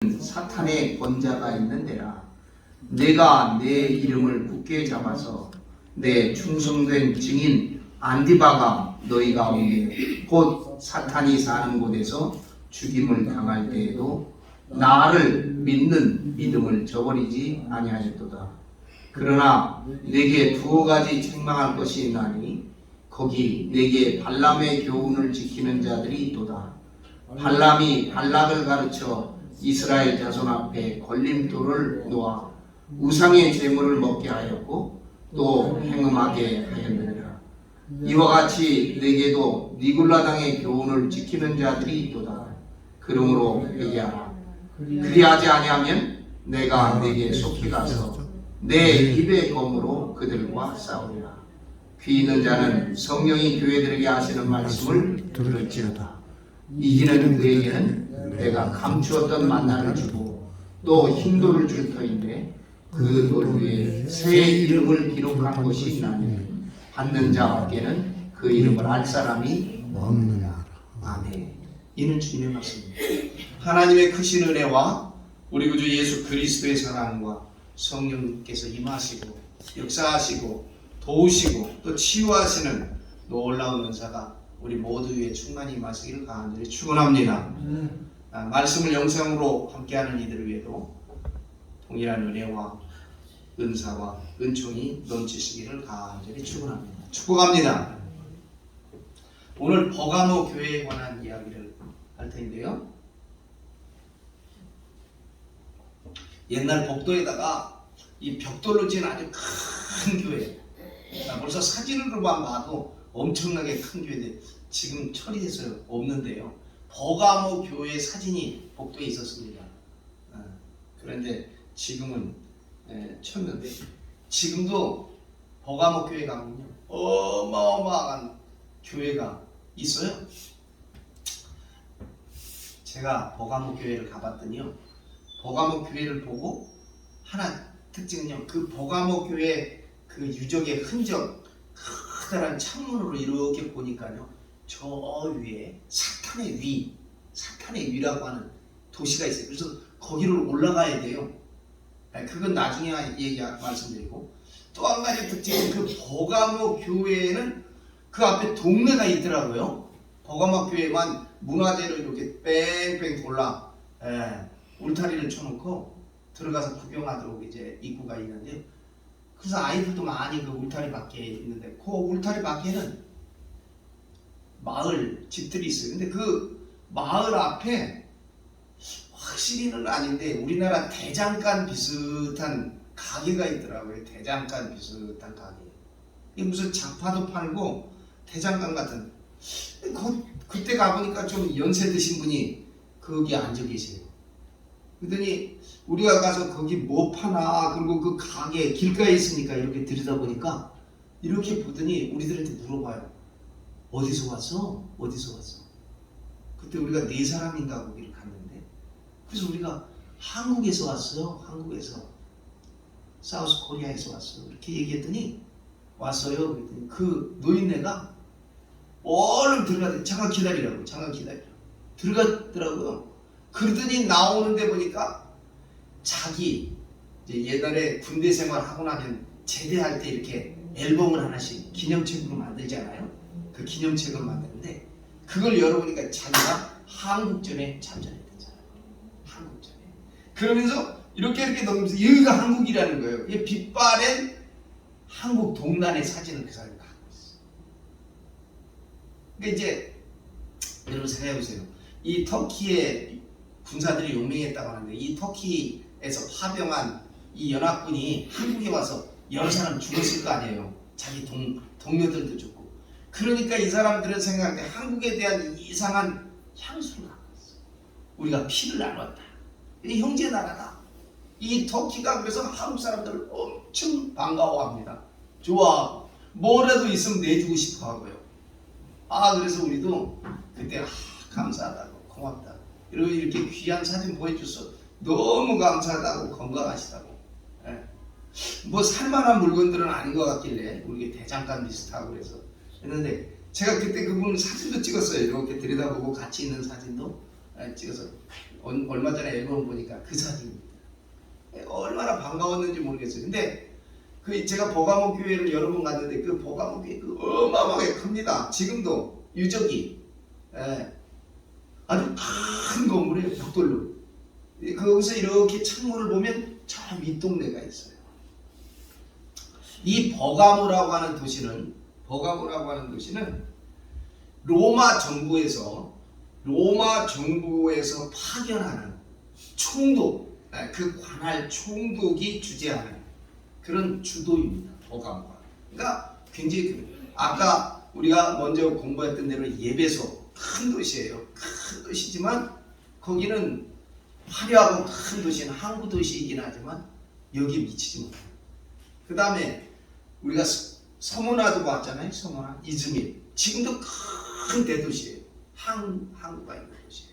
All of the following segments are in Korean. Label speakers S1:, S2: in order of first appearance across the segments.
S1: 사탄의 권자가 있는 데라. 내가 내 이름을 굳게 잡아서 내 충성된 증인 안디바가 너희 가운데 곧 사탄이 사는 곳에서 죽임을 당할 때에도 나를 믿는 믿음을 저버리지 아니하였도다. 그러나 내게 두어 가지 책망할 것이 있나니 거기 내게 발람의 교훈을 지키는 자들이 있도다. 발람이 발락을 가르쳐 이스라엘 자손 앞에 걸림돌을 놓아 우상의 제물을 먹게 하였고 또 행음하게 하였느니라. 이와 같이 내게도 니굴라당의 교훈을 지키는 자들이 있도다. 그러므로 회개하라. 그리하지 아니하면 내가 내게 속히 가서 내 입의 검으로 그들과 싸우리라. 귀 있는 자는 성령이 교회들에게 하시는 말씀을 들을지어다. 이기는 그에게는 내가 감추었던 만나를 주고 또 흰돌을 줄 터인데 그 돌 위에 새 이름을 기록한 것이 있나니 받는 자밖에는 그 이름을 알 사람이 없느니라. 아멘. 이는 주님의 말씀입니다. 하나님의 크신 은혜와 우리 구주 예수 그리스도의 사랑과 성령님께서 임하시고 역사하시고 도우시고 또 치유하시는 놀라운 은사가 우리 모두 위에 충만히 임하시기를 간절히 축원합니다. 말씀을 영상으로 함께하는 이들을 위해도 동일한 은혜와 은사와 은총이 넘치시기를 간절히 축원합니다. 축복합니다. 오늘 버가모 교회에 관한 이야기를 할 텐데요. 옛날 복도에다가 이 벽돌로 지은 아주 큰 교회. 벌써 사진으로만 봐도 엄청나게 큰 교회인데 지금 처리돼서 없는데요. 버가모 교회 사진이 복도에 있었습니다. 그런데 지금은 쳤는데 지금도 버가모 교회 가면요 어마어마한 교회가 있어요. 제가 버가모 교회를 가봤더니요, 버가모 교회를 보고 하나 특징은요, 그 버가모 교회 그 유적의 흔적, 커다란 창문으로 이렇게 보니까요, 저 위에 사탄의 위라고 하는 도시가 있어요. 그래서 거기를 올라가야 돼요. 그건 나중에 말씀드리고, 또 한 가지 특징은 그 버가모 교회는 그 앞에 동네가 있더라고요. 버가모 교회만 문화재로 이렇게 뺑뺑 돌라 울타리를 쳐놓고 들어가서 구경하도록 이제 입구가 있는데요. 그래서 아이들도 많이 그 울타리 밖에 있는데 그 울타리 밖에는 마을 집들이 있어요. 근데 그 마을 앞에 확실히는 아닌데 우리나라 대장간 비슷한 가게가 있더라고요. 대장간 비슷한 가게. 이게 무슨 장파도 팔고 대장간 같은. 그때 가보니까 좀 연세 드신 분이 거기 앉아 계세요. 그랬더니 우리가 가서 거기 뭐 파나, 그리고 그 가게 길가에 있으니까 이렇게 들여다보니까 이렇게 보더니 우리들한테 물어봐요. 어디서 왔어? 어디서 왔어? 그때 우리가 4사람인가 거기를 갔는데, 그래서 우리가 한국에서 왔어요. 한국에서, 사우스 코리아에서 왔어요. 이렇게 얘기했더니 왔어요. 그랬더니 그 노인네가 얼른 들어가더니 잠깐 기다리라고 들어갔더라고요. 그러더니 나오는데 보니까 자기 이제 옛날에 군대 생활하고 나면 제대할 때 이렇게 앨범을 하나씩 기념책으로 만들잖아요. 그 기념책을 만드는데 그걸 열어보니까 자기가 한국전에 참전했잖아요. 한국전에. 그러면서 이렇게 넘기면서 여기가 한국이라는 거예요. 이게 빛바랜 한국 동란의 사진을 그 사람이 갖고 있어요. 그러니까 이제 여러분 생각해보세요. 이 터키의 군사들이 용맹했다고 하는데 이 터키에서 파병한 이 연합군이 한국에 와서 여러 사람 죽었을 거 아니에요. 자기 동료들도 죽고. 그러니까 이 사람들은 생각할 때 한국에 대한 이상한 향수를 갖고 있어. 우리가 피를 나눴다. 이 형제 나라다. 이 터키가 그래서 한국 사람들을 엄청 반가워합니다. 좋아. 뭐라도 있으면 내주고 싶어 하고요. 그래서 우리도 그때 감사하다고 고맙다. 그리고 이렇게 귀한 사진 보여줘서 너무 감사하다고 건강하시다고. 뭐 살만한 물건들은 아닌 것 같길래 우리 대장간 비슷하고 그래서 했는데 제가 그때 그분 사진도 찍었어요. 이렇게 들여다보고 같이 있는 사진도 찍어서 얼마 전에 앨범 보니까 그 사진입니다. 얼마나 반가웠는지 모르겠어요. 근데 제가 버가모 교회를 여러 번 갔는데 그 버가모 교회 어마어마하게 큽니다. 지금도 유적이 아주 큰 건물이에요. 벽돌로. 거기서 이렇게 창문을 보면 저 윗동네가 있어요. 이 버가모라고 하는 도시는 로마 정부에서 파견하는 총독, 그 관할 총독이 주재하는 그런 주도입니다. 버가모가. 그러니까 굉장히 아까 우리가 먼저 공부했던 대로 예배소 큰 도시예요. 큰 도시지만 거기는 화려하고 큰 도시는 항구 도시이긴 하지만 여기에 미치지 못해요. 그 다음에 우리가 서문화도 봤잖아요. 서문화, 이즈밀. 지금도 큰 대도시예요. 항구가 있는 도시예요.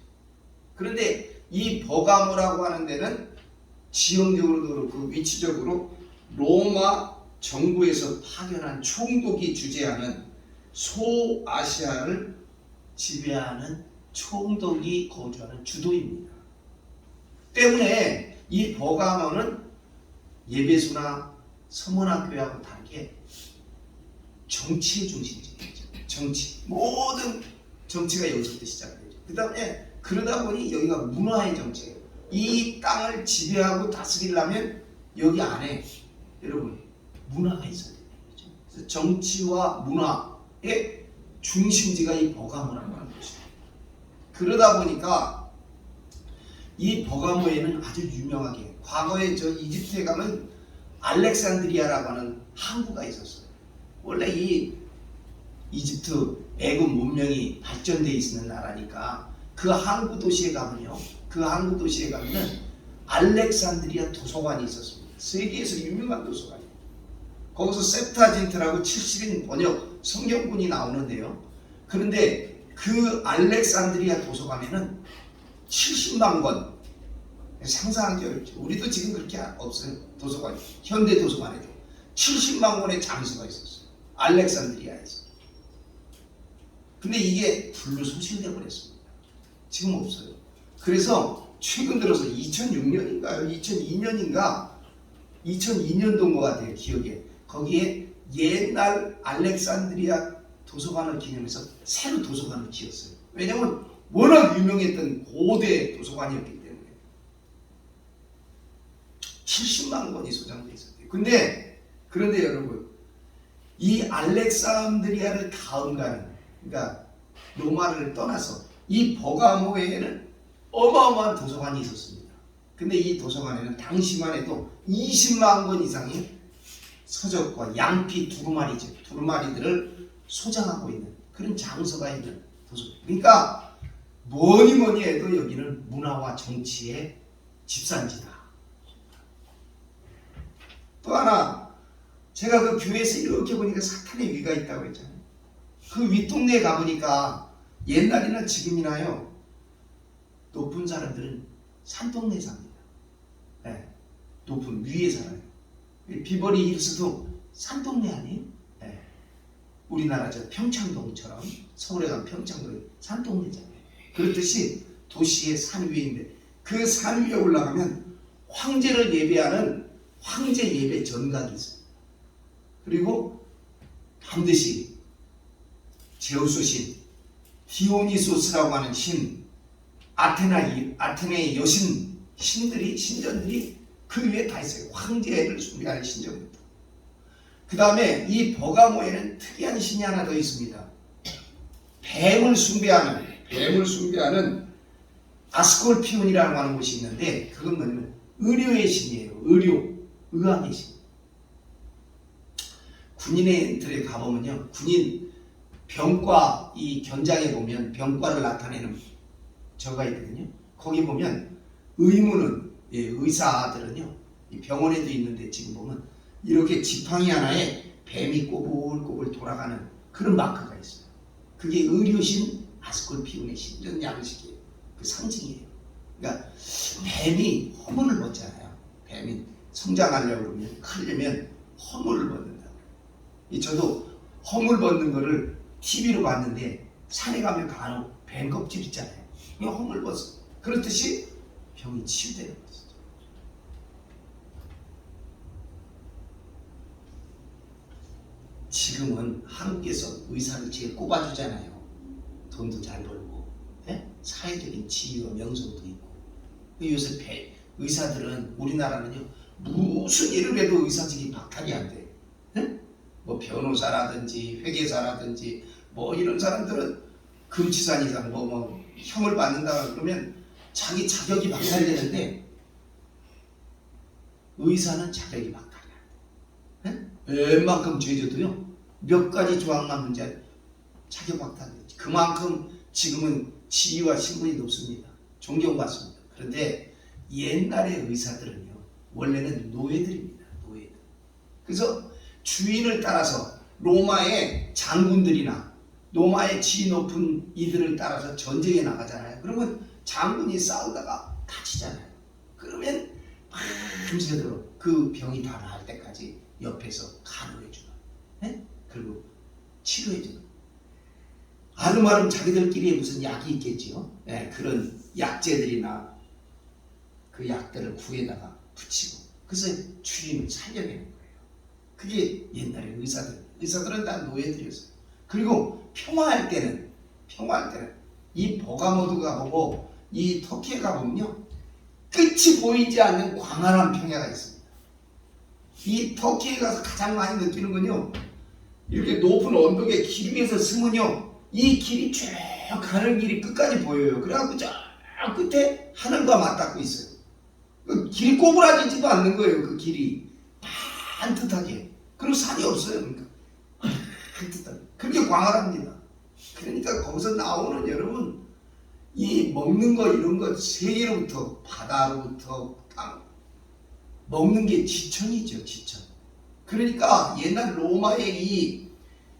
S1: 그런데 이 버가모라고 하는 데는 지형적으로도 그렇고 위치적으로 로마 정부에서 파견한 총독이 주재하는 소아시아를 지배하는 총독이 거주하는 주도입니다. 때문에 이 버가모는 예배소나 서문학교하고 다르게 정치의 중심지죠. 정치. 모든 정치가 여기서부터 시작되죠. 그 다음에 그러다 보니 여기가 문화의 정치예요. 이 땅을 지배하고 다스리려면 여기 안에 여러분 문화가 있어야 되는 거죠. 그래서 정치와 문화의 중심지가 이 버가모라고 하는 것이죠. 그러다 보니까 이 버가모에는 아주 유명하게 과거에 저 이집트에 가면 알렉산드리아라고 하는 항구가 있었어요. 원래 이 이집트 애국 문명이 발전되어 있는 나라니까 그 항구 도시에 가면은 알렉산드리아 도서관이 있었습니다. 세계에서 유명한 도서관이에요. 거기서 septuagint라고 70인 번역 성경군이 나오는데요. 그런데 그 알렉산드리아 도서관에는 70만 권, 상상하기 어렵죠. 우리도 지금 그렇게 없어요. 도서관, 현대 도서관에도 70만 권의 장소가 있었어요. 알렉산드리아에서. 근데 이게 불로 소실되어 버렸습니다. 지금 없어요. 그래서 최근 들어서 2006년인가요? 2002년도인 것 같아요. 기억에. 거기에 옛날 알렉산드리아 도서관을 기념해서 새로 도서관을 지었어요. 왜냐하면 워낙 유명했던 고대 도서관이었기 때문에 70만 권이 소장되어 있었대요. 그런데 여러분, 이 알렉산드리아를 다음 가는, 그러니까 로마를 떠나서 이 버가모에는 어마어마한 도서관이 있었습니다. 근데 이 도서관에는 당시만 해도 20만 권 이상의 서적과 양피 두루마리들을 소장하고 있는 그런 장소가 있는 도서관. 그러니까 뭐니 해도 여기는 문화와 정치의 집산지다. 또 하나, 제가 그 교회에서 이렇게 보니까 사탄의 위가 있다고 했잖아요. 그 윗동네에 가보니까 옛날이나 지금이나요, 높은 사람들은 산동네에 삽니다. 네, 높은 위에 살아요. 비버리 힐스도 산동네 아니에요? 네. 우리나라 저 평창동처럼 서울에 가면 평창동이 산동네잖아요. 그렇듯이 도시의 산 위에 있는데 그 산 위에 올라가면 황제를 예배하는 황제 예배 전각이 있어요. 그리고 반드시 제우스 신, 디오니소스라고 하는 신, 아테네의 여신 신전들이 그 위에 다 있어요. 황제를 숭배하는 신전부터. 그 다음에 이 버가모에는 특이한 신이 하나 더 있습니다. 뱀을 숭배하는 아스콜피온이라고 하는 곳이 있는데, 그건 뭐냐면 의료의 신이에요. 의학의 신. 군인들에 가보면요, 군인 병과 이 견장에 보면 병과를 나타내는 저가 있거든요. 거기 보면 의사들은요, 이 병원에도 있는데 지금 보면 이렇게 지팡이 하나에 뱀이 꼬불꼬불 돌아가는 그런 마크가 있어요. 그게 의료신 아스콜피온의 신전 양식이에요. 그 상징이에요. 그러니까 뱀이 허물을 벗잖아요. 뱀이 성장하려고 그러면, 크려면 허물을 벗는다고. 저도 허물 벗는 거를 TV로 봤는데, 산에 가면 간혹 뱀 껍질 있잖아요. 이거 허물 벗어. 그렇듯이 병이 치유되는 거죠. 지금은 한국에서 의사를 제일 꼽아주잖아요. 돈도 잘 벌고, 예? 사회적인 지위와 명성도 있고. 요새 의사들은 우리나라는요 무슨 일을 해도 의사직이 박탈이 안 돼. 예? 뭐 변호사라든지 회계사라든지 뭐 이런 사람들은 금치산 이상 뭐 형을 받는다 그러면 자기 자격이 박탈되는데 의사는 자격이 박탈이 안 돼. 예? 웬만큼 죄져도요 몇 가지 조항만 문제 자격 박탈되지. 그만큼 지금은 지위와 신분이 높습니다. 존경받습니다. 그런데 옛날의 의사들은요 원래는 노예들입니다. 노예들. 그래서 주인을 따라서 로마의 장군들이나 로마의 지위 높은 이들을 따라서 전쟁에 나가잖아요. 그러면 장군이 싸우다가 다치잖아요. 그러면 밤새도록 그 병이 다 나을 때까지 옆에서 간호해주는, 네? 그리고 치료해주는. 아름아름 자기들끼리 무슨 약이 있겠지요. 네, 그런 약재들이나 그 약들을 구에다가 붙이고 그래서 주인을 살려내는 거예요. 그게 옛날에 의사들은 다 노예들이었어요. 그리고 평화할 때는 이 버가모드가 보고 이 터키에 가보면요 끝이 보이지 않는 광활한 평야가 있습니다. 이 터키에 가서 가장 많이 느끼는 건요 이렇게 높은 언덕에 길 위에서 서면요 이 길이 쭉 가는 길이 끝까지 보여요. 그래갖고 저 끝에 하늘과 맞닿고 있어요. 그 길이 꼬부라지지도 않는 거예요. 그 길이 반듯하게. 그리고 산이 없어요. 그러니까 반듯하게. 그렇게 광활합니다. 그러니까 거기서 나오는 여러분 이 먹는 거 이런 거 세계로부터 바다로부터 땅 먹는 게 지천이죠. 지천. 그러니까 옛날 로마의 이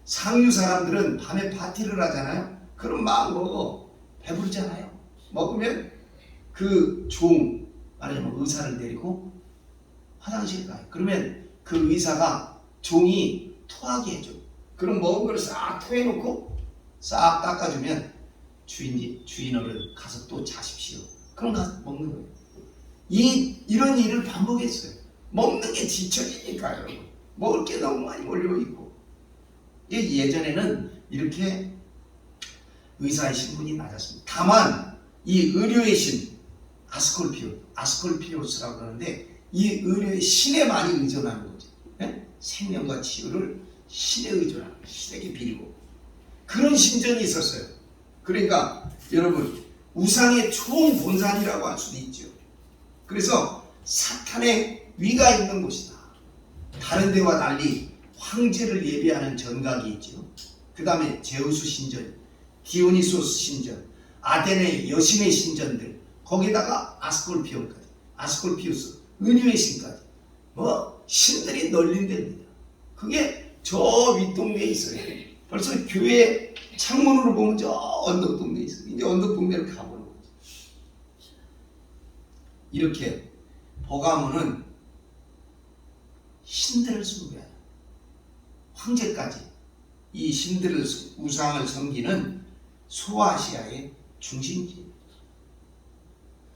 S1: 상류 사람들은 밤에 파티를 하잖아요. 그럼 막 먹어. 배부르잖아요. 먹으면 그 종 말하자면 의사를 데리고 화장실 가요. 그러면 그 의사가 종이 토하게 해줘. 그럼 먹은 걸 싹 토해놓고 싹 닦아주면 주인어른 가서 또 자십시오. 그럼 가서 먹는 거예요. 이런 일을 반복했어요. 먹는 게 지천이니까요. 여러분. 먹을 게 너무 많이 몰려있고. 예전에는 이렇게 의사의 신분이 낮았습니다. 다만 이 의료의 신 아스콜피오스라고 그러는데 이 의료의 신에 많이 의존하는 거죠. 네? 생명과 치유를 신에 의존하는 거죠. 신에게 빌고 그런 신전이 있었어요. 그러니까 여러분 우상의 총본산이라고 할 수도 있죠. 그래서 사탄의 위가 있는 곳이다. 다른 데와 달리 황제를 예배하는 전각이 있죠. 그 다음에 제우스 신전, 디오니소스 신전, 아테네 여신의 신전들, 거기다가 아스콜피우스, 은유의 신까지 뭐 신들이 널린 데입니다. 그게 저 윗동네에 있어요. 벌써 교회 창문으로 보면 저 언덕동네에 있어요. 이제 언덕동네를 가보는 거죠. 이렇게 버가모는 신들을 숭배하는 황제까지 이 신들을 우상을 섬기는 소아시아의 중심지입니다.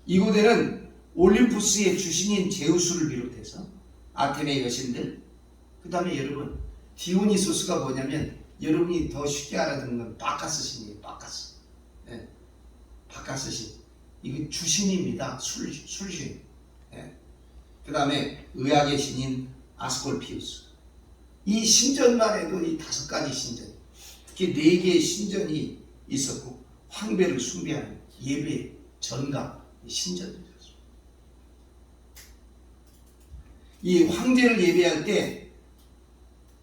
S1: 이곳에는 올림푸스의 주신인 제우스를 비롯해서 아테네 여신들, 그 다음에 여러분 디오니소스가 뭐냐면 여러분이 더 쉽게 알아듣는 건 바카스 신이에요. 바카스. 네. 바카스 신. 이게 주신입니다. 술신. 네. 그 다음에 의학의 신인 아스콜피우스. 이 신전만 해도 이 5가지 신전, 특히 4개의 신전이 있었고 황배를 숭배하는 예배, 전가, 신전들이었습니다. 이 황제를 예배할 때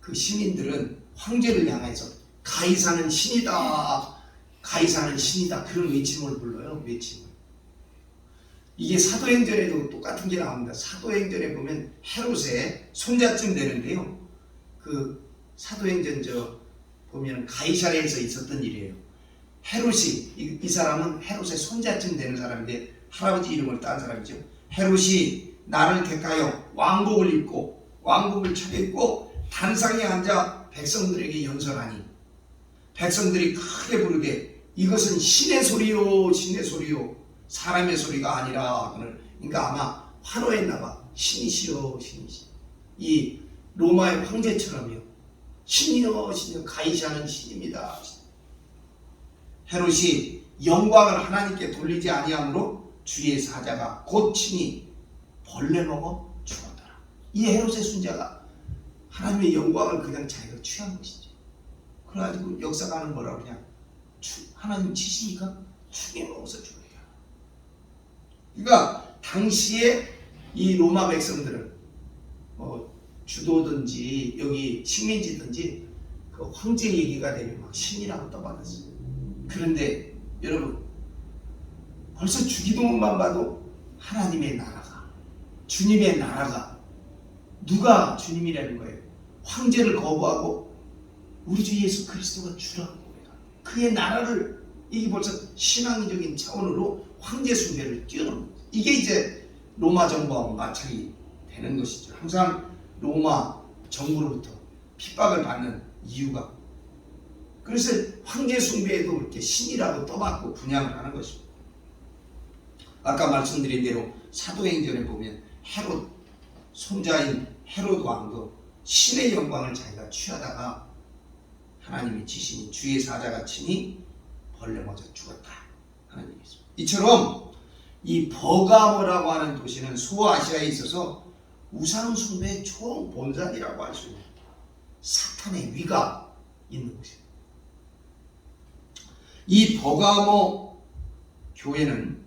S1: 그 시민들은 황제를 향해서 가이사는 신이다, 가이사는 신이다 그런 외침을 불러요. 외침을. 이게 사도행전에도 똑같은 게 나옵니다. 사도행전에 보면 헤롯의 손자쯤 되는데요. 그 사도행전 보면 가이사랴에서 있었던 일이에요. 헤롯이 이 사람은 헤롯의 손자쯤 되는 사람인데 할아버지 이름을 딴 사람이죠. 헤롯이 나를 택하여 왕복을 입고 왕복을 차려입고 단상에 앉아 백성들에게 연설하니 백성들이 크게 부르되 이것은 신의 소리요 신의 소리요
S2: 사람의 소리가 아니라 그러니까 아마 환호했나 봐. 신이시여 신이시. 이 로마의 황제처럼요. 신이여 신이여 가이시하는 신입니다. 헤롯이 영광을 하나님께 돌리지 아니함으로 주의 사자가 곧 친히 벌레 먹어 죽었더라. 이 헤롯의 순자가 하나님의 영광을 그냥 자기가 취한 것이죠. 그래가지고 역사가는 뭐라고 그냥 하나님 치시니까 죽이 먹어서 죽어요. 그러니까 당시에 이 로마 백성들은 주도든지 여기 식민지든지 그 황제 얘기가 되면 막 신이라고 떠받았어요. 그런데 여러분 벌써 주기도문만 봐도 하나님의 나라가 주님의 나라가 누가 주님이라는 거예요. 황제를 거부하고 우리 주 예수 그리스도가 주라고 고백합니다. 그의 나라를 이게 벌써 신앙적인 차원으로 황제 숭배를 뛰어넘는 거예요. 이게 이제 로마 정부와 마찰이 되는 것이죠. 항상 로마 정부로부터 핍박을 받는 이유가 그래서 황제 숭배에도 이렇게 신이라고 떠받고 분양을 하는 것입니다. 아까 말씀드린 대로 사도행전에 보면 헤롯 손자인 헤롯 왕도 신의 영광을 자기가 취하다가 하나님이 지시니 주의 사자가 친히 벌레 맞아 죽었다. 하나님이 있습니다. 이처럼 이 버가모라고 하는 도시는 소아시아에 있어서 우상 숭배의 총본산이라고 할 수 있는 사탄의 위가 있는 곳입니다. 이 버가모 교회는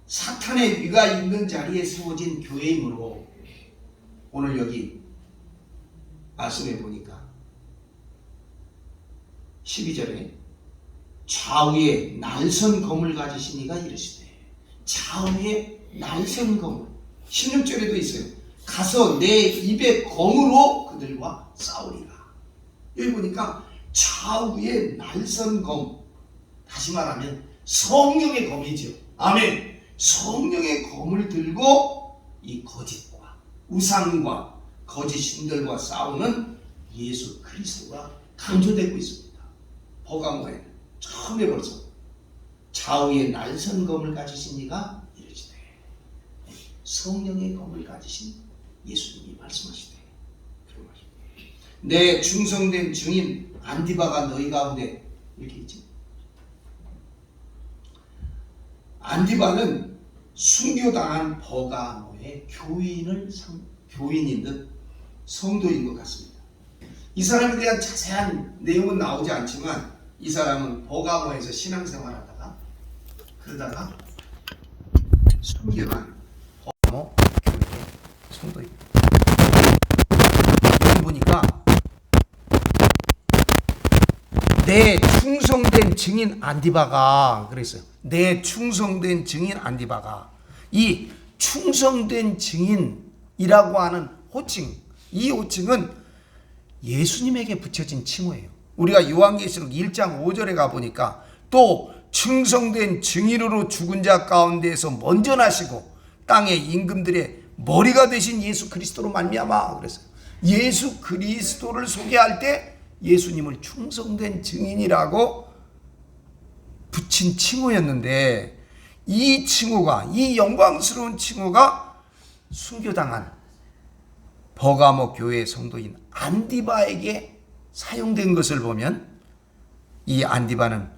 S2: 사탄의 위가 있는 자리에 세워진 교회이므로 오늘 여기 말씀해 보니까 12절에 좌우에 날선 검을 가지신 이가 이르시되 좌우에 날선 검을 16절에도 있어요. 가서 내 입의 검으로 그들과 싸우리라. 여기 보니까 좌우에 날선 검 다시 말하면 성령의 검이죠. 아멘. 성령의 검을 들고 이 거짓과 우상과 거짓 신들과 싸우는 예수 그리스도가 강조되고 있습니다. 버가모에 처음에 벌써 좌우에 날선 검을 가지신 이가 이르시되 성령의 검을 가지신 예수님이 말씀하시되 그런 말입니다. 내 충성된 증인 안디바가 너희 가운데 이렇게 있지. 안디바는 순교당한 버가모의 교인인 듯 성도인 것 같습니다. 이 사람에 대한 자세한 내용은 나오지 않지만 이 사람은 버가모에서 신앙생활하다가 그러다가 순교한 버가모 교회의 성도입니다. 여기 보니까 내 충성된 증인 안디바가 그랬어요. 내 충성된 증인 안디바가 이 충성된 증인이라고 하는 호칭, 이 호칭은 예수님에게 붙여진 칭호예요. 우리가 요한계시록 1장 5절에 가보니까 또 충성된 증인으로 죽은 자 가운데에서 먼저 나시고 땅의 임금들의 머리가 되신 예수 그리스도로 말미암아 그랬어요. 예수 그리스도를 소개할 때 예수님을 충성된 증인이라고 붙인 칭호였는데 이 칭호가 이 영광스러운 칭호가 순교당한 버가모 교회의 성도인 안디바에게 사용된 것을 보면 이 안디바는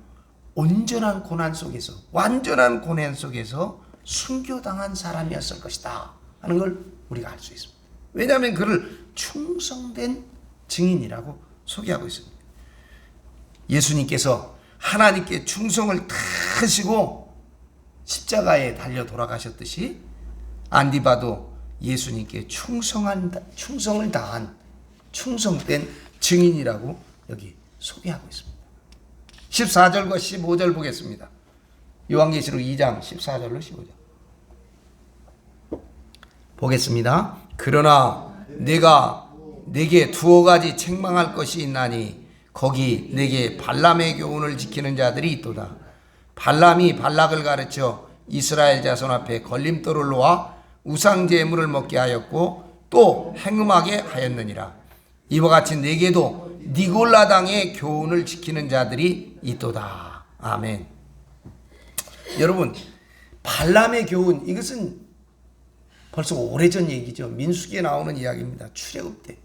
S2: 온전한 고난 속에서 완전한 고난 속에서 순교당한 사람이었을 것이다 하는 걸 우리가 알 수 있습니다. 왜냐하면 그를 충성된 증인이라고 소개하고 있습니다. 예수님께서 하나님께 충성을 다하시고 십자가에 달려 돌아가셨듯이 안디바도 예수님께 충성을 다한 충성된 증인이라고 여기 소개하고 있습니다. 14절과 15절 보겠습니다. 요한계시록 2장 14절로 15절 보겠습니다. 그러나 내가 내게 두어 가지 책망할 것이 있나니 거기 내게 발람의 교훈을 지키는 자들이 있도다. 발람이 발락을 가르쳐 이스라엘 자손 앞에 걸림돌을 놓아 우상 제물을 먹게 하였고 또 행음하게 하였느니라. 이와 같이 내게도 니골라당의 교훈을 지키는 자들이 있도다. 아멘. 여러분, 발람의 교훈, 이것은 벌써 오래전 얘기죠. 민수기에 나오는 이야기입니다. 출애굽 때.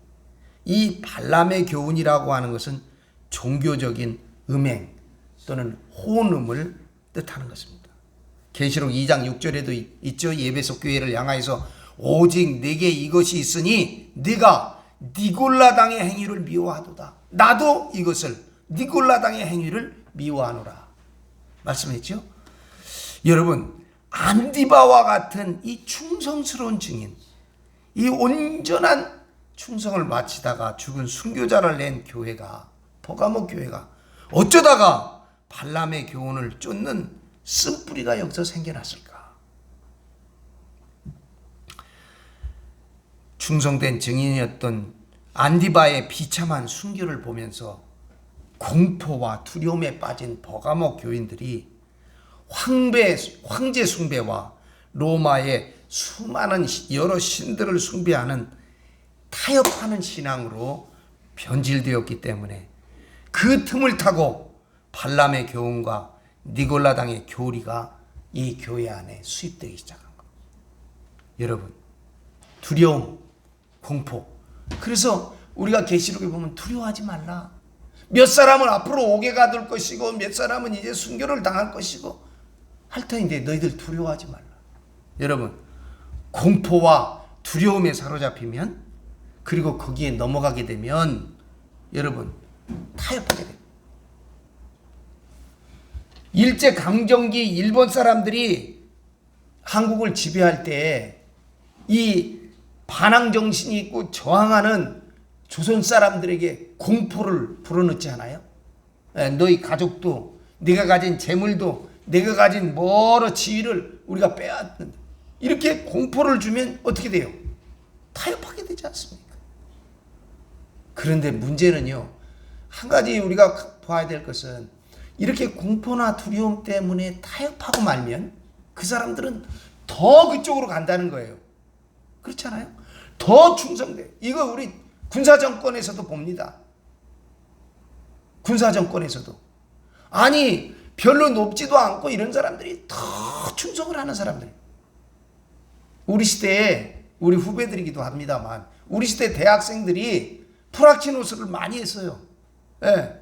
S2: 이 발람의 교훈이라고 하는 것은 종교적인 음행 또는 혼음을 뜻하는 것입니다. 계시록 2장 6절에도 있죠. 예배소 교회를 향하여서 오직 내게 이것이 있으니 네가 니골라당의 행위를 미워하도다. 나도 이것을 니골라당의 행위를 미워하노라 말씀했죠. 여러분, 안디바와 같은 이 충성스러운 증인, 이 온전한 충성을 마치다가 죽은 순교자를 낸 교회가, 버가모 교회가 어쩌다가 발람의 교훈을 쫓는 쓴뿌리가 여기서 생겨났을까? 충성된 증인이었던 안디바의 비참한 순교를 보면서 공포와 두려움에 빠진 버가모 교인들이 황제 숭배와 로마의 수많은 여러 신들을 숭배하는 타협하는 신앙으로 변질되었기 때문에 그 틈을 타고 발람의 교훈과 니골라당의 교리가 이 교회 안에 수입되기 시작한 겁니다. 여러분, 두려움, 공포. 그래서 우리가 계시록에 보면 두려워하지 말라. 몇 사람은 앞으로 옥에 가둘 것이고 몇 사람은 이제 순교를 당할 것이고 할 터인데 너희들 두려워하지 말라. 여러분, 공포와 두려움에 사로잡히면, 그리고 거기에 넘어가게 되면 여러분 타협하게 됩니다. 일제강점기 일본 사람들이 한국을 지배할 때 이 반항정신이 있고 저항하는 조선 사람들에게 공포를 불어넣지 않아요? 너희 가족도, 네가 가진 재물도, 네가 가진 여러 지위를 우리가 빼앗는다. 이렇게 공포를 주면 어떻게 돼요? 타협하게 되지 않습니까? 그런데 문제는요, 한 가지 우리가 봐야 될 것은, 이렇게 공포나 두려움 때문에 타협하고 말면 그 사람들은 더 그쪽으로 간다는 거예요. 그렇잖아요? 더 충성돼. 이거 우리 군사정권에서도 봅니다. 군사정권에서도. 아니, 별로 높지도 않고 이런 사람들이 더 충성을 하는 사람들. 우리 시대에, 우리 후배들이기도 합니다만, 우리 시대 대학생들이 프락치노스를 많이 했어요. 예.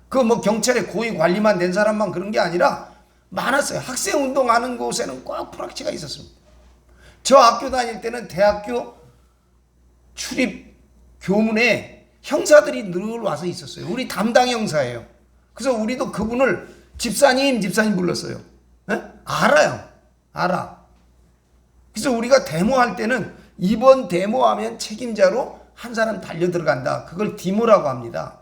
S2: 그 뭐 경찰의 고위 관리만 된 사람만 그런 게 아니라 많았어요. 학생 운동하는 곳에는 꼭 프락치가 있었습니다. 저 학교 다닐 때는 대학교 출입 교문에 형사들이 늘 와서 있었어요. 우리 담당 형사예요. 그래서 우리도 그분을 집사님 불렀어요. 네? 알아요. 알아. 그래서 우리가 데모할 때는 이번 데모하면 책임자로 한 사람 달려 들어간다. 그걸 디모라고 합니다.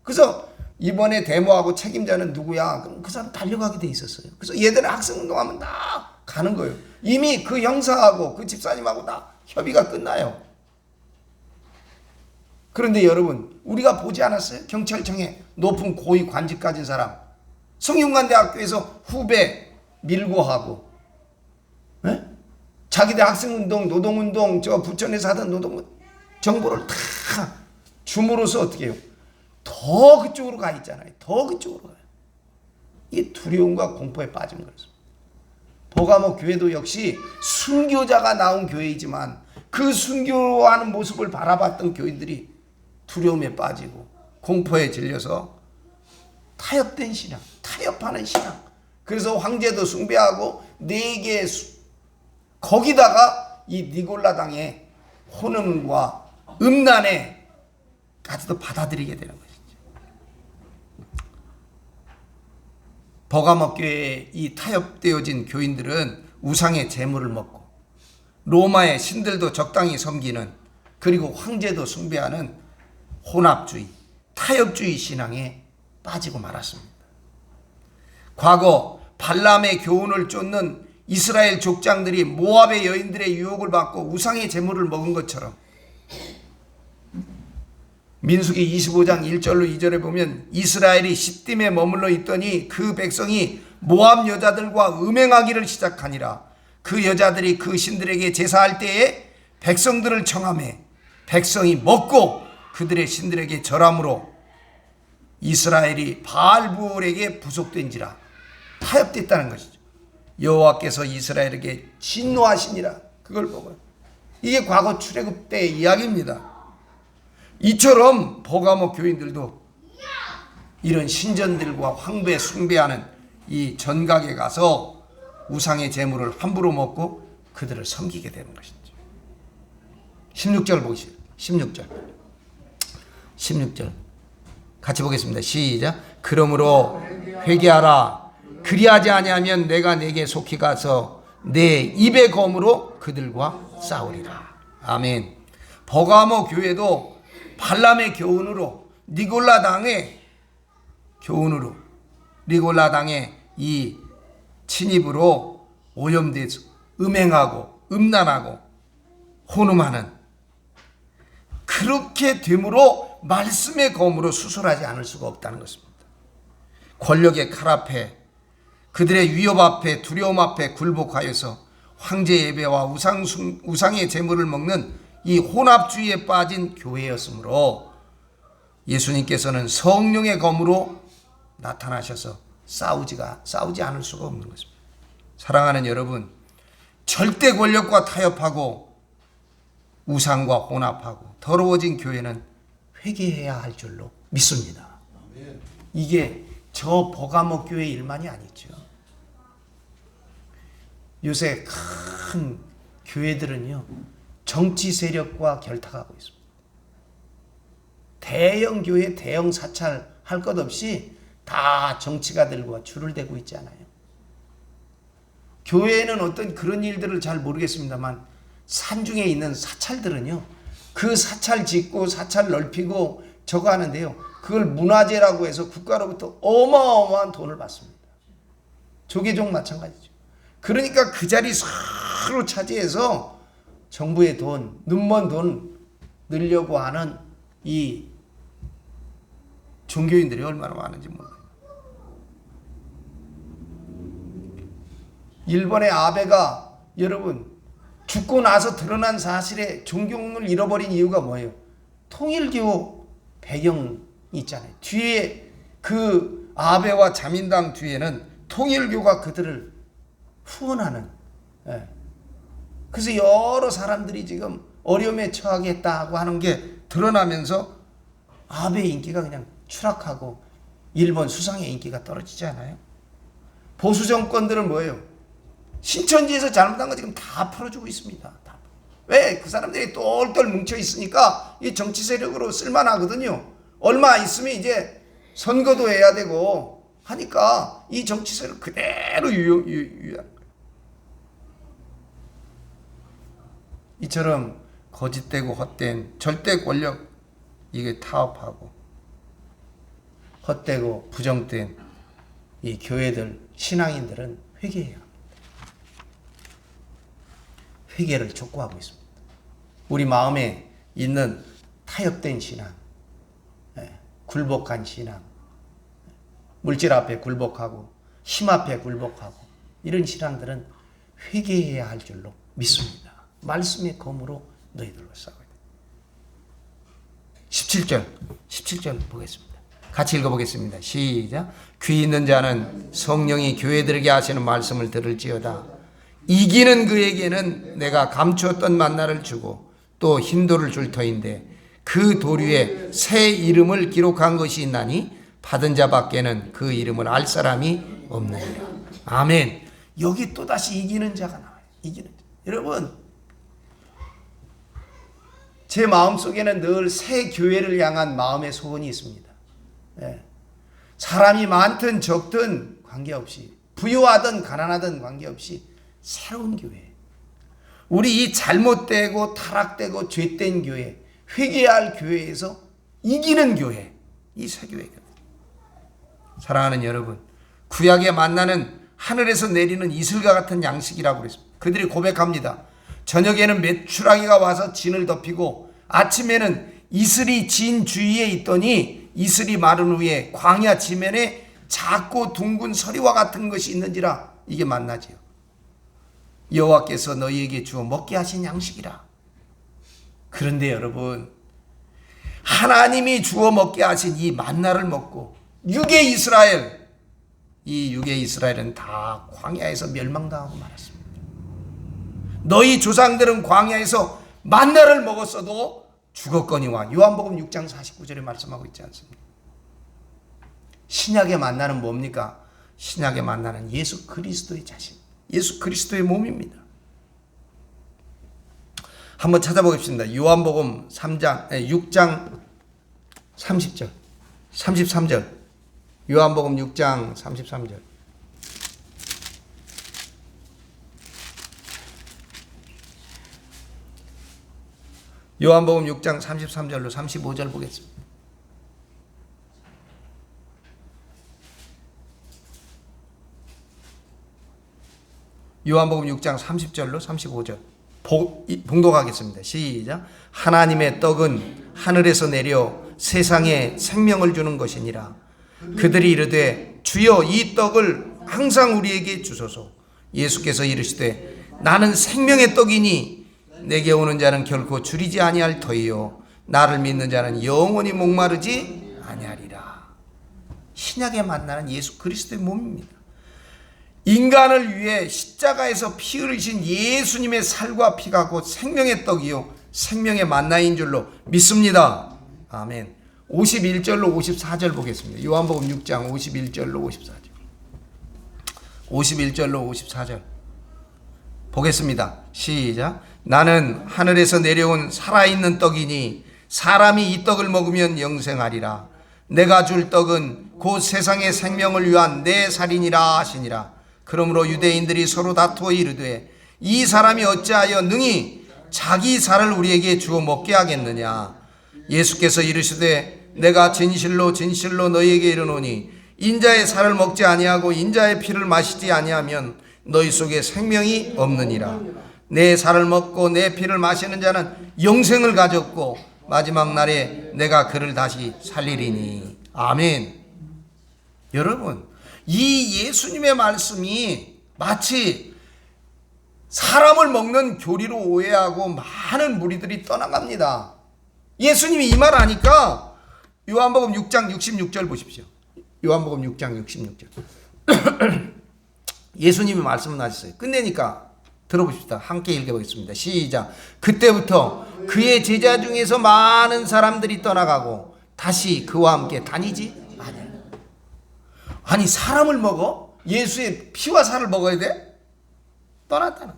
S2: 그래서 이번에 데모하고 책임자는 누구야? 그럼 그 사람 달려가게 돼 있었어요. 그래서 얘들은 학생운동하면 다 가는 거예요. 이미 그 형사하고 그 집사님하고 다 협의가 끝나요. 그런데 여러분, 우리가 보지 않았어요? 경찰청에 높은 고위 관직 가진 사람, 성균관대학교에서 후배 밀고 하고, 네? 자기들 학생운동, 노동운동, 저 부천에서 하던 노동운동 정보를 다 줌으로써 어떻게 해요? 더 그쪽으로 가 있잖아요. 더 그쪽으로 가요. 이게 두려움과 공포에 빠진 거죠. 버가모 교회도 역시 순교자가 나온 교회이지만 그 순교하는 모습을 바라봤던 교인들이 두려움에 빠지고 공포에 질려서 타협된 신앙, 타협하는 신앙. 그래서 황제도 숭배하고 네개 거기다가 이 니골라당의 혼음과 음란에 까지도 받아들이게 되는 것이죠. 버가모 교회의 이 타협되어진 교인들은 우상의 재물을 먹고 로마의 신들도 적당히 섬기는, 그리고 황제도 숭배하는 혼합주의, 타협주의 신앙에 빠지고 말았습니다. 과거 발람의 교훈을 쫓는 이스라엘 족장들이 모압의 여인들의 유혹을 받고 우상의 재물을 먹은 것처럼, 민수기 25장 1절로 2절에 보면 이스라엘이 시딤에 머물러 있더니 그 백성이 모압 여자들과 음행하기를 시작하니라. 그 여자들이 그 신들에게 제사할 때에 백성들을 청하매 백성이 먹고 그들의 신들에게 절함으로 이스라엘이 바알부올에게 부속된지라. 타협됐다는 것이죠. 여호와께서 이스라엘에게 진노하시니라. 그걸 보고 이게 과거 출애굽 때의 이야기입니다. 이처럼 버가모 교인들도 이런 신전들과 황배 숭배하는 이 전각에 가서 우상의 제물을 함부로 먹고 그들을 섬기게 되는 것이죠. 16절 보시죠. 16절 같이 보겠습니다. 시작. 그러므로 회개하라. 그리하지 아니하면 내가 내게 속히 가서 내 입의 검으로 그들과 싸우리라. 아멘. 버가모 교회도 발람의 교훈으로 니골라 당의 이 침입으로 오염돼서 음행하고 음란하고 혼음하는 그렇게 되므로 말씀의 검으로 수술하지 않을 수가 없다는 것입니다. 권력의 칼 앞에 그들의 위협 앞에 두려움 앞에 굴복하여서 황제 예배와 우상의 제물을 먹는 이 혼합주의에 빠진 교회였으므로 예수님께서는 성령의 검으로 나타나셔서 싸우지 않을 수가 없는 것입니다. 사랑하는 여러분, 절대 권력과 타협하고 우상과 혼합하고 더러워진 교회는 회개해야 할 줄로 믿습니다. 이게 저 버가모 교회 일만이 아니죠. 요새 큰 교회들은요, 정치 세력과 결탁하고 있습니다. 대형 교회, 대형 사찰 할 것 없이 다 정치가들과 줄을 대고 있잖아요. 교회는 어떤 그런 일들을 잘 모르겠습니다만 산중에 있는 사찰들은요, 그 사찰 짓고 사찰 넓히고 저거 하는데요, 그걸 문화재라고 해서 국가로부터 어마어마한 돈을 받습니다. 조계종 마찬가지죠. 그러니까 그 자리 서로 차지해서 정부의 돈, 눈먼 돈 늘려고 하는 이 종교인들이 얼마나 많은지 몰라요. 일본의 아베가 여러분 죽고 나서 드러난 사실에 존경을 잃어버린 이유가 뭐예요? 통일교 배경이 있잖아요. 뒤에 그 아베와 자민당 뒤에는 통일교가 그들을 후원하는, 그래서 여러 사람들이 지금 어려움에 처하겠다고 하는 게 드러나면서 아베의 인기가 그냥 추락하고 일본 수상의 인기가 떨어지지 않아요? 보수 정권들은 뭐예요? 신천지에서 잘못한 거 지금 다 풀어주고 있습니다. 왜? 그 사람들이 똘똘 뭉쳐 있으니까 이 정치 세력으로 쓸만하거든요. 얼마 있으면 이제 선거도 해야 되고 하니까 이 정치 세력 그대로 유효한 거예요. 이처럼 거짓되고 헛된 절대 권력 이게 타협하고 헛되고 부정된 이 교회들 신앙인들은 회개해야 합니다. 회개를 촉구하고 있습니다. 우리 마음에 있는 타협된 신앙, 굴복한 신앙, 물질 앞에 굴복하고 힘 앞에 굴복하고 이런 신앙들은 회개해야 할 줄로 믿습니다. 말씀의 검으로 너희들로 싸워야 돼. 17절 보겠습니다. 같이 읽어보겠습니다. 시작. 귀 있는 자는 성령이 교회들에게 하시는 말씀을 들을지어다. 이기는 그에게는 내가 감추었던 만나를 주고 또 흰돌을 줄 터인데 그 돌 위에 새 이름을 기록한 것이 있나니 받은 자밖에는 그 이름을 알 사람이 없느니라. 아멘. 여기 또다시 이기는 자가 나와요. 이기는 자. 여러분, 제 마음속에는 늘 새 교회를 향한 마음의 소원이 있습니다. 사람이 많든 적든 관계없이, 부유하든 가난하든 관계없이 새로운 교회, 우리 이 잘못되고 타락되고 죄된 교회, 회개해야 할 교회에서 이기는 교회, 이 새 교회거든요. 사랑하는 여러분, 구약에 만나는 하늘에서 내리는 이슬과 같은 양식이라고 그랬습니다. 그들이 고백합니다. 저녁에는 메추라기가 와서 진을 덮이고 아침에는 이슬이 진 주위에 있더니 이슬이 마른 후에 광야 지면에 작고 둥근 서리와 같은 것이 있는지라. 이게 만나지요. 여호와께서 너희에게 주어 먹게 하신 양식이라. 그런데 여러분, 하나님이 주어 먹게 하신 이 만나를 먹고 육의 이스라엘,
S1: 이 유괴 이스라엘은 다 광야에서 멸망당하고 말았습니다. 너희 조상들은 광야에서 만나를 먹었어도 죽었거니와 요한복음 6장 49절에 말씀하고 있지 않습니까? 신약의 만나는 뭡니까? 신약의 만나는 예수 그리스도의 자신, 예수 그리스도의 몸입니다. 한번 찾아보겠습니다. 요한복음 6장 30절, 33절. 요한복음 6장 33절. 요한복음 6장 33절로 35절 보겠습니다. 요한복음 6장 30절로 35절 봉독하겠습니다. 시작. 하나님의 떡은 하늘에서 내려 세상에 생명을 주는 것이니라. 그들이 이르되 주여 이 떡을 항상 우리에게 주소서. 예수께서 이르시되 나는 생명의 떡이니 내게 오는 자는 결코 줄이지 아니할 터이요 나를 믿는 자는 영원히 목마르지 아니하리라. 신약에 만나는 예수 그리스도의 몸입니다. 인간을 위해 십자가에서 피 흘리신 예수님의 살과 피가 곧 생명의 떡이요 생명의 만나인 줄로 믿습니다. 아멘. 51절로 54절 보겠습니다. 요한복음 6장 51절로 54절. 51절로 54절 보겠습니다. 시작. 나는 하늘에서 내려온 살아있는 떡이니 사람이 이 떡을 먹으면 영생하리라. 내가 줄 떡은 곧 세상의 생명을 위한 내 살이니라 하시니라. 그러므로 유대인들이 서로 다투어 이르되 이 사람이 어찌하여 능히 자기 살을 우리에게 주어 먹게 하겠느냐. 예수께서 이르시되 내가 진실로 진실로 너희에게 이르노니 인자의 살을 먹지 아니하고 인자의 피를 마시지 아니하면 너희 속에 생명이 없느니라. 내 살을 먹고 내 피를 마시는 자는 영생을 가졌고 마지막 날에 내가 그를 다시 살리리니. 아멘. 여러분, 이 예수님의 말씀이 마치 사람을 먹는 교리로 오해하고 많은 무리들이 떠나갑니다. 예수님이 이 말 하니까 요한복음 6장 66절 보십시오. 요한복음 6장 66절. 예수님이 말씀을 하셨어요. 끝내니까 들어보십시다. 함께 읽어보겠습니다. 시작. 그때부터 그의 제자 중에서 많은 사람들이 떠나가고 다시 그와 함께 다니지 않아요. 아니, 사람을 먹어? 예수의 피와 살을 먹어야 돼? 떠났다는.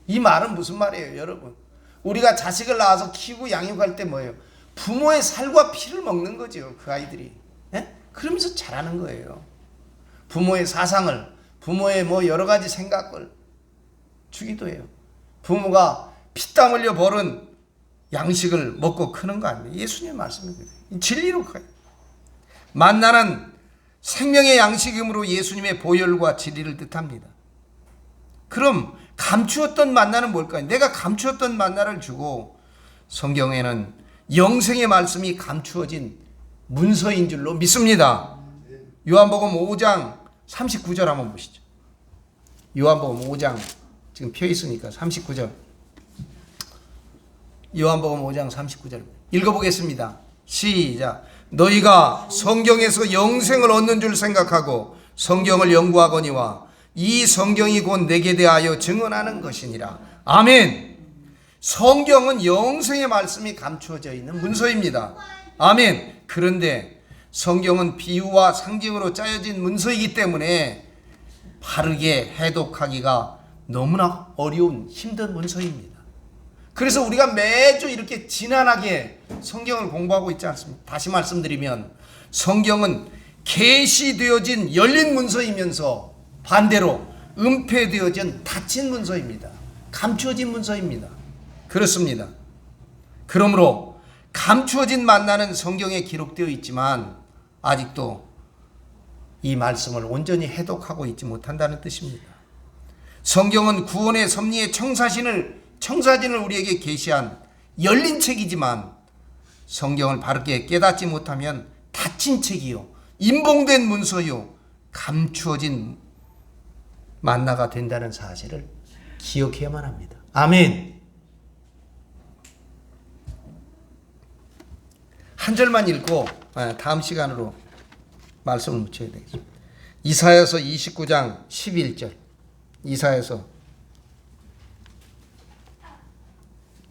S1: 이 말은 무슨 말이에요, 여러분? 우리가 자식을 낳아서 키우고 양육할 때 뭐예요? 부모의 살과 피를 먹는 거죠, 그 아이들이. 예? 그러면서 자라는 거예요. 부모의 사상을, 부모의 뭐 여러 가지 생각을 주기도 해요. 부모가 피땀 흘려 벌은 양식을 먹고 크는 거 아니에요. 예수님의 말씀입니다. 진리로 커요. 만나는 생명의 양식이므로 예수님의 보혈과 진리를 뜻합니다. 그럼 감추었던 만나는 뭘까요? 내가 감추었던 만나를 주고 성경에는 영생의 말씀이 감추어진 문서인 줄로 믿습니다. 요한복음 5장 39절 한번 보시죠. 요한복음 5장 지금 펴 있으니까 39절. 요한복음 5장 39절 읽어보겠습니다. 시작. 너희가 성경에서 영생을 얻는 줄 생각하고 성경을 연구하거니와 이 성경이 곧 내게 대하여 증언하는 것이니라. 아멘. 성경은 영생의 말씀이 감추어져 있는 문서입니다. 아멘. 그런데 성경은 비유와 상징으로 짜여진 문서이기 때문에 바르게 해독하기가 너무나 어려운 힘든 문서입니다. 그래서 우리가 매주 이렇게 지난하게 성경을 공부하고 있지 않습니까? 다시 말씀드리면 성경은 계시되어진 열린 문서이면서 반대로 은폐되어진 닫힌 문서입니다. 감추어진 문서입니다. 그렇습니다. 그러므로 감추어진 만나는 성경에 기록되어 있지만 아직도 이 말씀을 온전히 해독하고 있지 못한다는 뜻입니다. 성경은 구원의 섭리의 청사진을 우리에게 계시한 열린 책이지만 성경을 바르게 깨닫지 못하면 닫힌 책이요, 임봉된 문서요, 감추어진 만나가 된다는 사실을 기억해야만 합니다. 아멘. 한 절만 읽고 다음 시간으로
S3: 말씀을 묻혀야 되겠습니다. 이사야서 29장 11절. 이사야서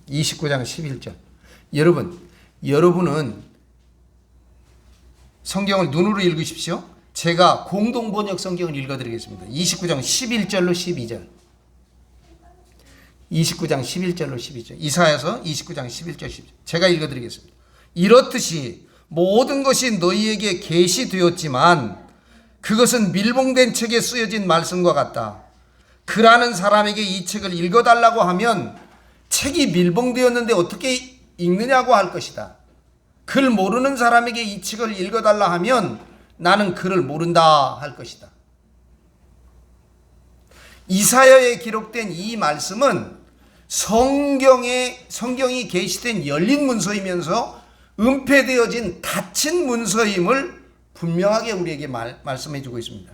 S3: 29장 11절. 여러분은 성경을 눈으로 읽으십시오. 제가 공동번역 성경을 읽어드리겠습니다. 29장 11절로 12절. 29장 11절로 12절. 이사야서 29장 11절 12절. 제가 읽어드리겠습니다. 이렇듯이 모든 것이 너희에게 계시되었지만 그것은 밀봉된 책에 쓰여진 말씀과 같다. 글하는 사람에게 이 책을 읽어달라고 하면 책이 밀봉되었는데 어떻게 읽느냐고 할 것이다. 글 모르는 사람에게 이 책을 읽어달라 하면 나는 글을 모른다 할 것이다. 이사야에 기록된 이 말씀은 성경이 계시된 열린 문서이면서 은폐되어진 닫힌 문서임을 분명하게 우리에게 말씀해 주고 있습니다.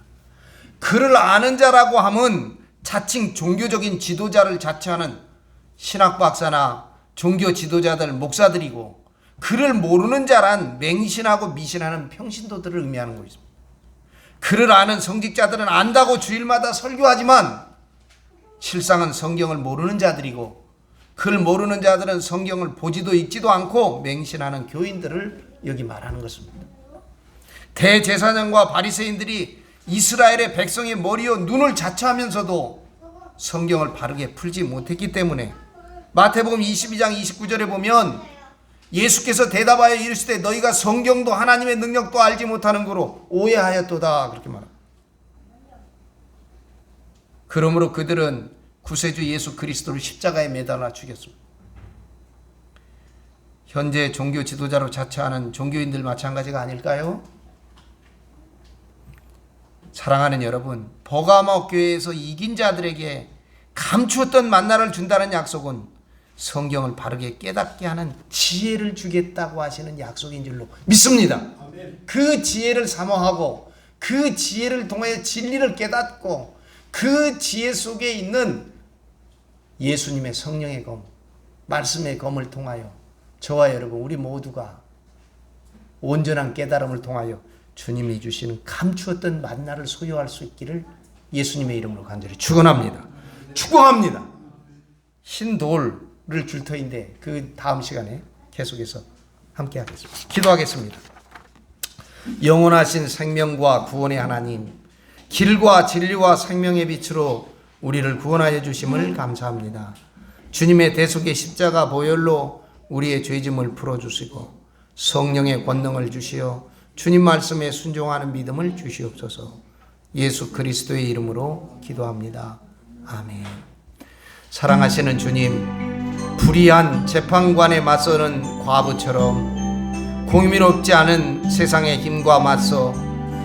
S3: 글을 아는 자라고 하면 자칭 종교적인 지도자를 자처하는 신학 박사나 종교 지도자들, 목사들이고, 글을 모르는 자란 맹신하고 미신하는 평신도들을 의미하는 것입니다. 글을 아는 성직자들은 안다고 주일마다 설교하지만 실상은 성경을 모르는 자들이고, 글 모르는 자들은 성경을 보지도 읽지도 않고 맹신하는 교인들을 여기 말하는 것입니다. 대제사장과 바리새인들이 이스라엘의 백성의 머리와 눈을 자처하면서도 성경을 바르게 풀지 못했기 때문에 마태복음 22장 29절에 보면 예수께서 대답하여 이르시되 너희가 성경도 하나님의 능력도 알지 못하는 거로 오해하였도다, 그렇게 말합니다. 그러므로 그들은 구세주 예수 그리스도를 십자가에 매달아 죽였습니다. 현재 종교 지도자로 자처하는 종교인들 마찬가지가 아닐까요? 사랑하는 여러분, 버가모 교회에서 이긴 자들에게 감추었던 만나를 준다는 약속은 성경을 바르게 깨닫게 하는 지혜를 주겠다고 하시는 약속인 줄로 믿습니다. 그 지혜를 사모하고 그 지혜를 통해 진리를 깨닫고 그 지혜 속에 있는 예수님의 성령의 검, 말씀의 검을 통하여 저와 여러분 우리 모두가 온전한 깨달음을 통하여 주님이 주시는 감추었던 만나를 소유할 수 있기를 예수님의 이름으로 간절히 축원합니다. 축원합니다. 흰 돌을 줄 터인데 그 다음 시간에 계속해서 함께 하겠습니다. 기도하겠습니다. 영원하신 생명과 구원의 하나님, 길과 진리와 생명의 빛으로 우리를 구원하여 주심을 감사합니다. 주님의 대속의 십자가 보혈로 우리의 죄짐을 풀어주시고 성령의 권능을 주시어 주님 말씀에 순종하는 믿음을 주시옵소서. 예수 그리스도의 이름으로 기도합니다. 아멘. 사랑하시는 주님, 불의한 재판관에 맞서는 과부처럼 공의롭지 않은 세상의 힘과 맞서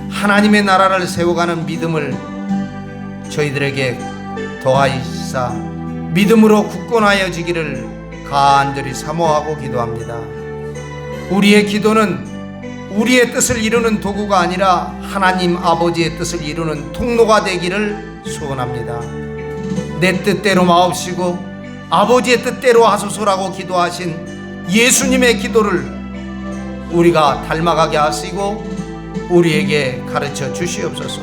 S3: 하나님의 나라를 세워가는 믿음을 저희들에게 더하시사 믿음으로 굳건하여지기를 간절히 사모하고 기도합니다. 우리의 기도는 우리의 뜻을 이루는 도구가 아니라 하나님 아버지의 뜻을 이루는 통로가 되기를 소원합니다. 내 뜻대로 마옵시고 아버지의 뜻대로 하소서라고 기도하신 예수님의 기도를 우리가 닮아가게 하시고 우리에게 가르쳐 주시옵소서.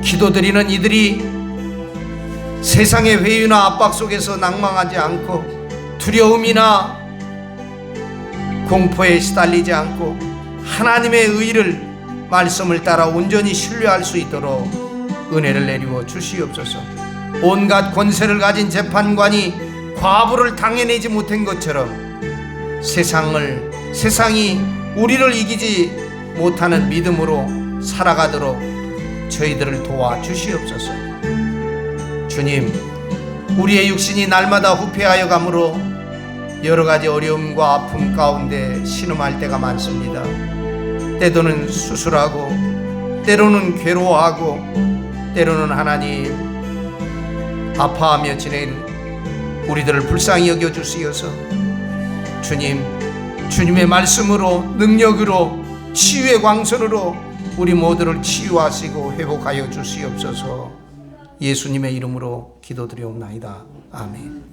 S3: 기도드리는 이들이 세상의 회유나 압박 속에서 낭망하지 않고 두려움이나 공포에 시달리지 않고 하나님의 의를 말씀을 따라 온전히 신뢰할 수 있도록 은혜를 내리워 주시옵소서. 온갖 권세를 가진 재판관이 과부를 당해내지 못한 것처럼 세상이 우리를 이기지 못하는 믿음으로 살아가도록 저희들을 도와주시옵소서. 주님, 우리의 육신이 날마다 후퇴하여 가므로 여러가지 어려움과 아픔 가운데 신음할 때가 많습니다. 때로는 수술하고 때로는 괴로워하고 때로는 하나님 아파하며 지낸 우리들을 불쌍히 여겨주시어서 주님의 말씀으로 능력으로 치유의 광선으로 우리 모두를 치유하시고 회복하여 주시옵소서. 예수님의 이름으로 기도드리옵나이다. 아멘.